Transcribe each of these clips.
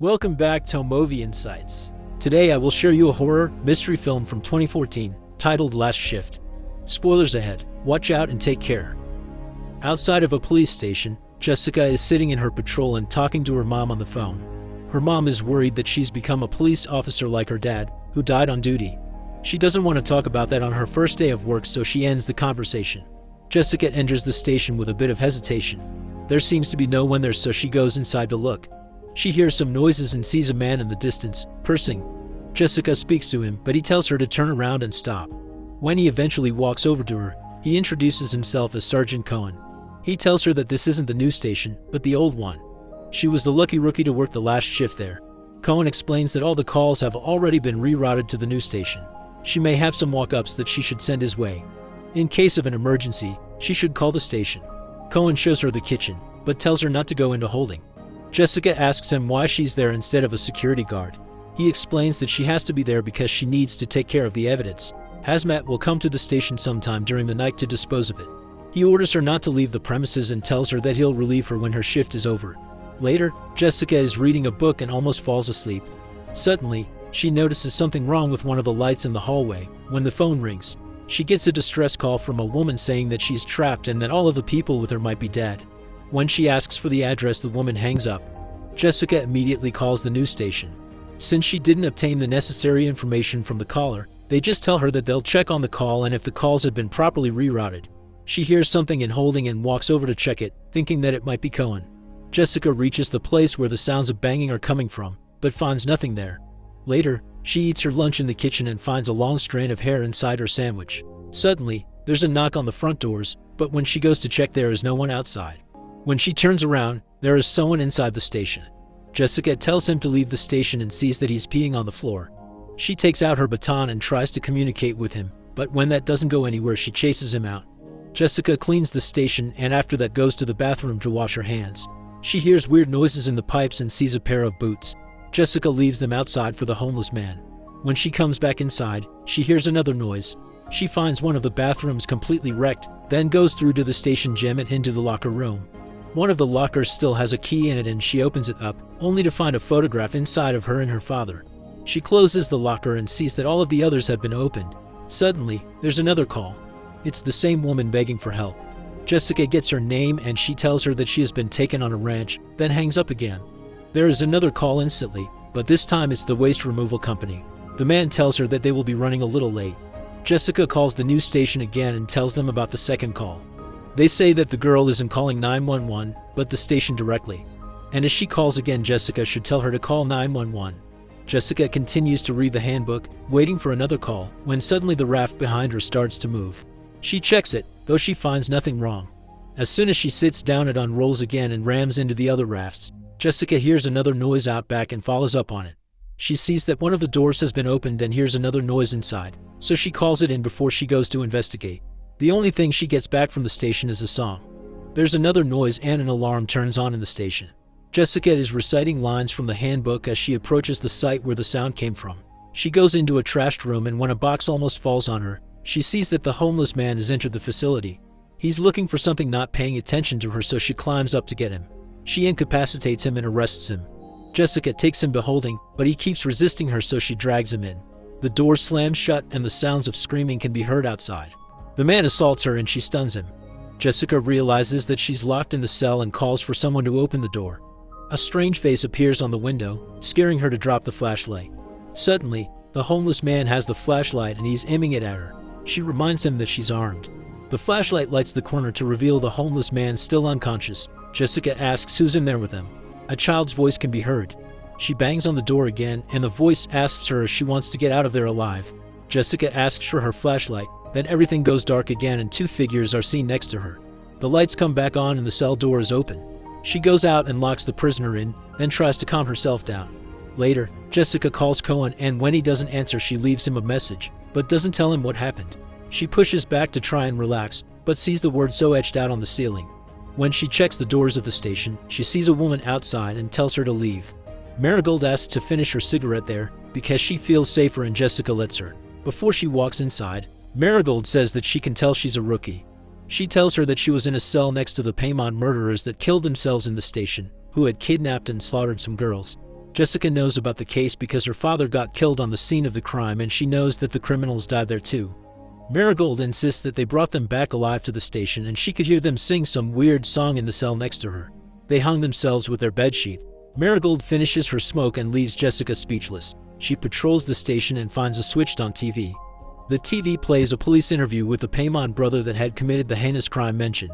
Welcome back to Movie Insights. Today I will show you a horror mystery film from 2014 titled Last Shift. Spoilers ahead, watch out and take care. Outside of a police station, Jessica is sitting in her patrol and talking to her mom on the phone. Her mom is worried that she's become a police officer like her dad, who died on duty. She doesn't want to talk about that on her first day of work, so she ends the conversation. Jessica enters the station with a bit of hesitation. There seems to be no one there, so she goes inside to look. She hears some noises and sees a man in the distance, cursing. Jessica speaks to him, but he tells her to turn around and stop. When he eventually walks over to her, he introduces himself as Sergeant Cohen. He tells her that this isn't the new station, but the old one. She was the lucky rookie to work the last shift there. Cohen explains that all the calls have already been rerouted to the new station. She may have some walk-ups that she should send his way. In case of an emergency, she should call the station. Cohen shows her the kitchen, but tells her not to go into holding. Jessica asks him why she's there instead of a security guard. He explains that she has to be there because she needs to take care of the evidence. Hazmat will come to the station sometime during the night to dispose of it. He orders her not to leave the premises and tells her that he'll relieve her when her shift is over. Later, Jessica is reading a book and almost falls asleep. Suddenly, she notices something wrong with one of the lights in the hallway. When the phone rings, she gets a distress call from a woman saying that she's trapped and that all of the people with her might be dead. When she asks for the address, the woman hangs up. Jessica immediately calls the news station. Since she didn't obtain the necessary information from the caller, they just tell her that they'll check on the call and if the calls had been properly rerouted. She hears something in holding and walks over to check it, thinking that it might be Cohen. Jessica reaches the place where the sounds of banging are coming from, but finds nothing there. Later, she eats her lunch in the kitchen and finds a long strand of hair inside her sandwich. Suddenly, there's a knock on the front doors, but when she goes to check, there is no one outside. When she turns around, there is someone inside the station. Jessica tells him to leave the station and sees that he's peeing on the floor. She takes out her baton and tries to communicate with him, but when that doesn't go anywhere, she chases him out. Jessica cleans the station and after that goes to the bathroom to wash her hands. She hears weird noises in the pipes and sees a pair of boots. Jessica leaves them outside for the homeless man. When she comes back inside, she hears another noise. She finds one of the bathrooms completely wrecked, then goes through to the station gym and into the locker room. One of the lockers still has a key in it and she opens it up, only to find a photograph inside of her and her father. She closes the locker and sees that all of the others have been opened. Suddenly, there's another call. It's the same woman begging for help. Jessica gets her name and she tells her that she has been taken on a ranch, then hangs up again. There is another call instantly, but this time it's the waste removal company. The man tells her that they will be running a little late. Jessica calls the news station again and tells them about the second call. They say that the girl isn't calling 911, but the station directly. And as she calls again, Jessica should tell her to call 911. Jessica continues to read the handbook, waiting for another call, when suddenly the raft behind her starts to move. She checks it, though she finds nothing wrong. As soon as she sits down, it unrolls again and rams into the other rafts. Jessica hears another noise out back and follows up on it. She sees that one of the doors has been opened and hears another noise inside, so she calls it in before she goes to investigate. The only thing she gets back from the station is a song. There's another noise and an alarm turns on in the station. Jessica is reciting lines from the handbook as she approaches the site where the sound came from. She goes into a trashed room and when a box almost falls on her, she sees that the homeless man has entered the facility. He's looking for something, not paying attention to her, so she climbs up to get him. She incapacitates him and arrests him. Jessica takes him to holding, but he keeps resisting her, so she drags him in. The door slams shut and the sounds of screaming can be heard outside. The man assaults her and she stuns him. Jessica realizes that she's locked in the cell and calls for someone to open the door. A strange face appears on the window, scaring her to drop the flashlight. Suddenly, the homeless man has the flashlight and he's aiming it at her. She reminds him that she's armed. The flashlight lights the corner to reveal the homeless man still unconscious. Jessica asks who's in there with him. A child's voice can be heard. She bangs on the door again and the voice asks her if she wants to get out of there alive. Jessica asks for her flashlight. Then everything goes dark again and two figures are seen next to her. The lights come back on and the cell door is open. She goes out and locks the prisoner in, then tries to calm herself down. Later, Jessica calls Cohen and when he doesn't answer, she leaves him a message, but doesn't tell him what happened. She pushes back to try and relax, but sees the word so etched out on the ceiling. When she checks the doors of the station, she sees a woman outside and tells her to leave. Marigold asks to finish her cigarette there because she feels safer and Jessica lets her. Before she walks inside, Marigold says that she can tell she's a rookie. She tells her that she was in a cell next to the Paymont murderers that killed themselves in the station, who had kidnapped and slaughtered some girls. Jessica knows about the case because her father got killed on the scene of the crime and she knows that the criminals died there too. Marigold insists that they brought them back alive to the station and she could hear them sing some weird song in the cell next to her. They hung themselves with their bedsheet. Marigold finishes her smoke and leaves Jessica speechless. She patrols the station and finds a switched on TV. The TV plays a police interview with the Paimon brother that had committed the heinous crime mentioned.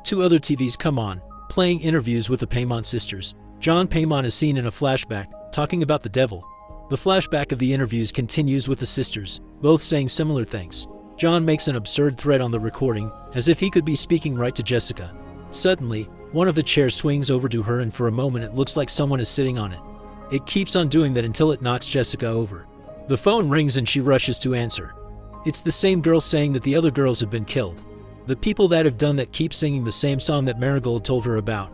2 other TVs come on, playing interviews with the Paimon sisters. John Paimon is seen in a flashback, talking about the devil. The flashback of the interviews continues with the sisters, both saying similar things. John makes an absurd threat on the recording, as if he could be speaking right to Jessica. Suddenly, one of the chairs swings over to her and for a moment it looks like someone is sitting on it. It keeps on doing that until it knocks Jessica over. The phone rings and she rushes to answer. It's the same girl saying that the other girls have been killed. The people that have done that keep singing the same song that Marigold told her about.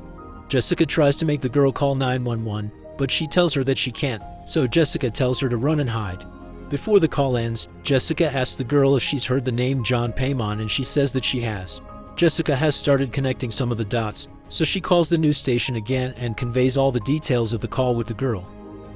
Jessica tries to make the girl call 911, but she tells her that she can't, so Jessica tells her to run and hide. Before the call ends, Jessica asks the girl if she's heard the name John Paimon and she says that she has. Jessica has started connecting some of the dots, so she calls the news station again and conveys all the details of the call with the girl.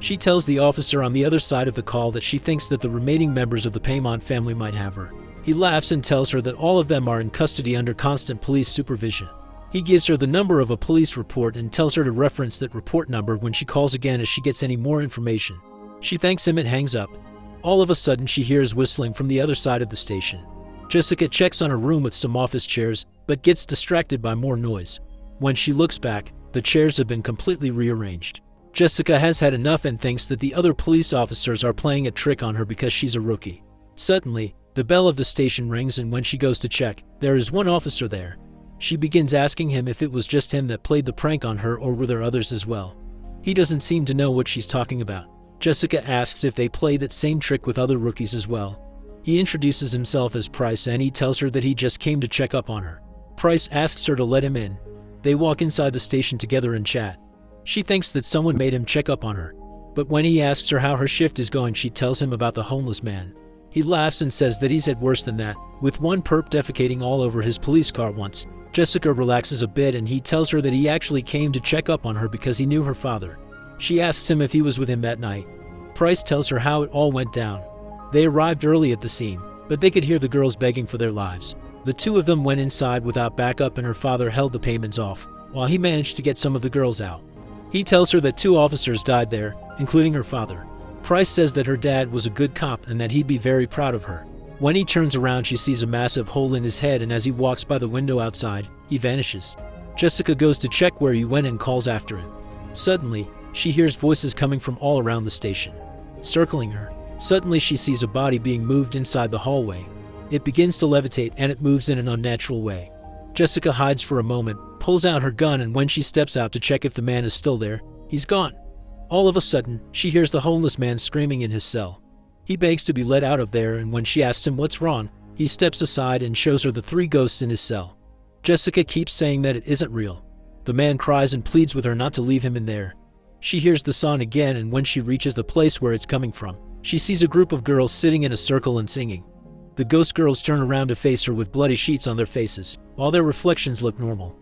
She tells the officer on the other side of the call that she thinks that the remaining members of the Paimon family might have her. He laughs and tells her that all of them are in custody under constant police supervision. He gives her the number of a police report and tells her to reference that report number when she calls again as she gets any more information. She thanks him and hangs up. All of a sudden she hears whistling from the other side of the station. Jessica checks on her room with some office chairs, but gets distracted by more noise. When she looks back, the chairs have been completely rearranged. Jessica has had enough and thinks that the other police officers are playing a trick on her because she's a rookie. Suddenly, the bell of the station rings and when she goes to check, there is one officer there. She begins asking him if it was just him that played the prank on her or were there others as well. He doesn't seem to know what she's talking about. Jessica asks if they play that same trick with other rookies as well. He introduces himself as Price and he tells her that he just came to check up on her. Price asks her to let him in. They walk inside the station together and chat. She thinks that someone made him check up on her. But when he asks her how her shift is going, she tells him about the homeless man. He laughs and says that he's had worse than that, with one perp defecating all over his police car once. Jessica relaxes a bit and he tells her that he actually came to check up on her because he knew her father. She asks him if he was with him that night. Price tells her how it all went down. They arrived early at the scene, but they could hear the girls begging for their lives. The 2 of them went inside without backup and her father held the payments off, while he managed to get some of the girls out. He tells her that 2 officers died there, including her father. Price says that her dad was a good cop and that he'd be very proud of her. When he turns around, she sees a massive hole in his head and as he walks by the window outside, he vanishes. Jessica goes to check where he went and calls after him. Suddenly, she hears voices coming from all around the station, circling her. Suddenly she sees a body being moved inside the hallway. It begins to levitate and it moves in an unnatural way. Jessica hides for a moment, pulls out her gun and when she steps out to check if the man is still there, he's gone. All of a sudden, she hears the homeless man screaming in his cell. He begs to be let out of there and when she asks him what's wrong, he steps aside and shows her the 3 ghosts in his cell. Jessica keeps saying that it isn't real. The man cries and pleads with her not to leave him in there. She hears the song again and when she reaches the place where it's coming from, she sees a group of girls sitting in a circle and singing. The ghost girls turn around to face her with bloody sheets on their faces, while their reflections look normal.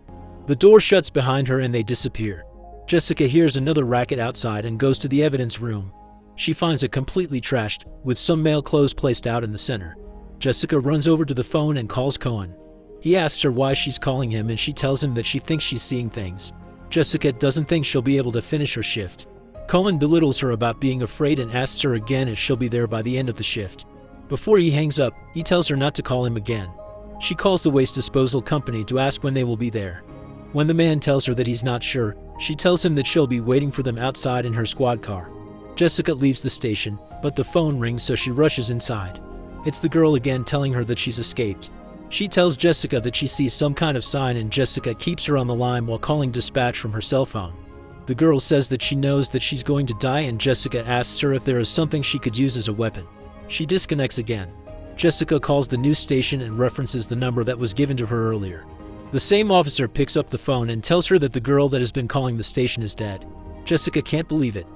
The door shuts behind her and they disappear. Jessica hears another racket outside and goes to the evidence room. She finds it completely trashed, with some male clothes placed out in the center. Jessica runs over to the phone and calls Cohen. He asks her why she's calling him and she tells him that she thinks she's seeing things. Jessica doesn't think she'll be able to finish her shift. Cohen belittles her about being afraid and asks her again if she'll be there by the end of the shift. Before he hangs up, he tells her not to call him again. She calls the waste disposal company to ask when they will be there. When the man tells her that he's not sure, she tells him that she'll be waiting for them outside in her squad car. Jessica leaves the station, but the phone rings so she rushes inside. It's the girl again telling her that she's escaped. She tells Jessica that she sees some kind of sign and Jessica keeps her on the line while calling dispatch from her cell phone. The girl says that she knows that she's going to die and Jessica asks her if there is something she could use as a weapon. She disconnects again. Jessica calls the news station and references the number that was given to her earlier. The same officer picks up the phone and tells her that the girl that has been calling the station is dead. Jessica can't believe it.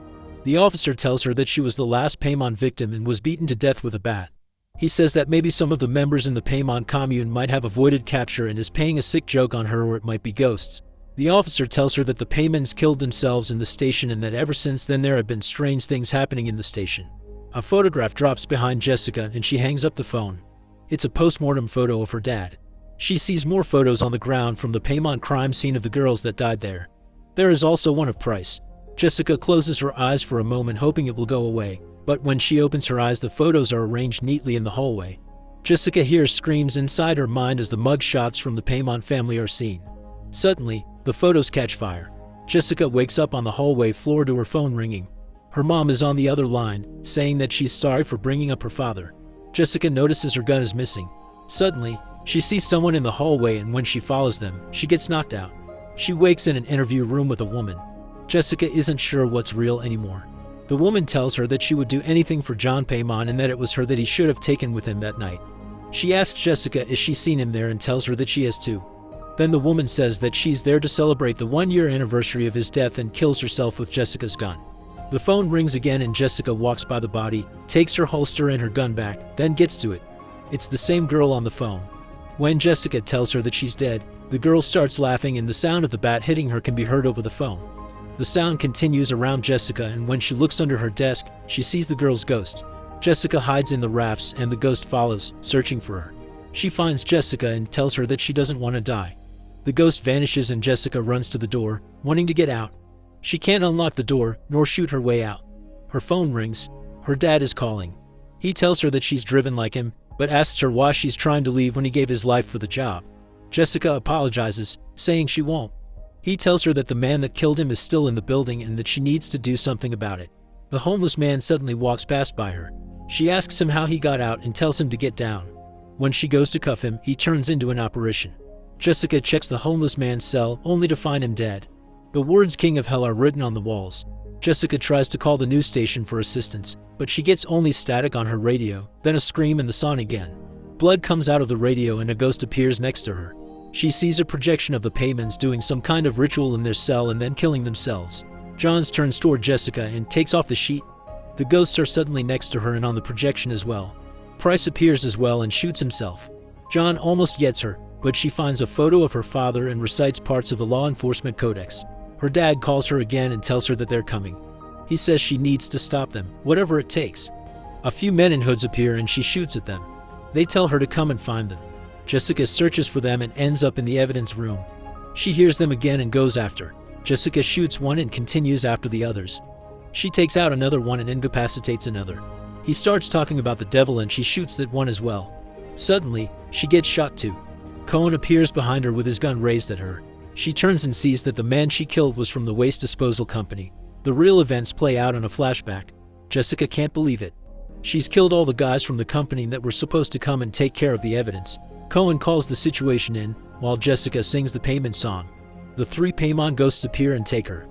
The officer tells her that she was the last Paimon victim and was beaten to death with a bat. He says that maybe some of the members in the Paimon commune might have avoided capture and is playing a sick joke on her or it might be ghosts. The officer tells her that the Paymans killed themselves in the station and that ever since then there have been strange things happening in the station. A photograph drops behind Jessica and she hangs up the phone. It's a post-mortem photo of her dad. She sees more photos on the ground from the Payman crime scene of the girls that died there. There is also one of Price. Jessica closes her eyes for a moment hoping it will go away, but when she opens her eyes the photos are arranged neatly in the hallway. Jessica hears screams inside her mind as the mug shots from the Payman family are seen. Suddenly, the photos catch fire. Jessica wakes up on the hallway floor to her phone ringing. Her mom is on the other line, saying that she's sorry for bringing up her father. Jessica notices her gun is missing. Suddenly, she sees someone in the hallway and when she follows them, she gets knocked out. She wakes in an interview room with a woman. Jessica isn't sure what's real anymore. The woman tells her that she would do anything for John Payman and that it was her that he should have taken with him that night. She asks Jessica if she's seen him there and tells her that she has too. Then the woman says that she's there to celebrate the 1-year anniversary of his death and kills herself with Jessica's gun. The phone rings again and Jessica walks by the body, takes her holster and her gun back, then gets to it. It's the same girl on the phone. When Jessica tells her that she's dead, the girl starts laughing and the sound of the bat hitting her can be heard over the phone. The sound continues around Jessica and when she looks under her desk, she sees the girl's ghost. Jessica hides in the rafts and the ghost follows, searching for her. She finds Jessica and tells her that she doesn't want to die. The ghost vanishes and Jessica runs to the door, wanting to get out. She can't unlock the door, nor shoot her way out. Her phone rings. Her dad is calling. He tells her that she's driven like him, but asks her why she's trying to leave when he gave his life for the job. Jessica apologizes, saying she won't. He tells her that the man that killed him is still in the building and that she needs to do something about it. The homeless man suddenly walks past by her. She asks him how he got out and tells him to get down. When she goes to cuff him, he turns into an apparition. Jessica checks the homeless man's cell, only to find him dead. The words "King of Hell" are written on the walls. Jessica tries to call the news station for assistance, but she gets only static on her radio, then a scream and the song again. Blood comes out of the radio and a ghost appears next to her. She sees a projection of the Paymans doing some kind of ritual in their cell and then killing themselves. Johns turns toward Jessica and takes off the sheet. The ghosts are suddenly next to her and on the projection as well. Price appears as well and shoots himself. John almost gets her, but she finds a photo of her father and recites parts of the law enforcement codex. Her dad calls her again and tells her that they're coming. He says she needs to stop them, whatever it takes. A few men in hoods appear and she shoots at them. They tell her to come and find them. Jessica searches for them and ends up in the evidence room. She hears them again and goes after. Jessica shoots one and continues after the others. She takes out another one and incapacitates another. He starts talking about the devil and she shoots that one as well. Suddenly, she gets shot too. Cohen appears behind her with his gun raised at her. She turns and sees that the man she killed was from the waste disposal company. The real events play out in a flashback. Jessica can't believe it. She's killed all the guys from the company that were supposed to come and take care of the evidence. Cohen calls the situation in, while Jessica sings the Payman song. The 3 Payman ghosts appear and take her.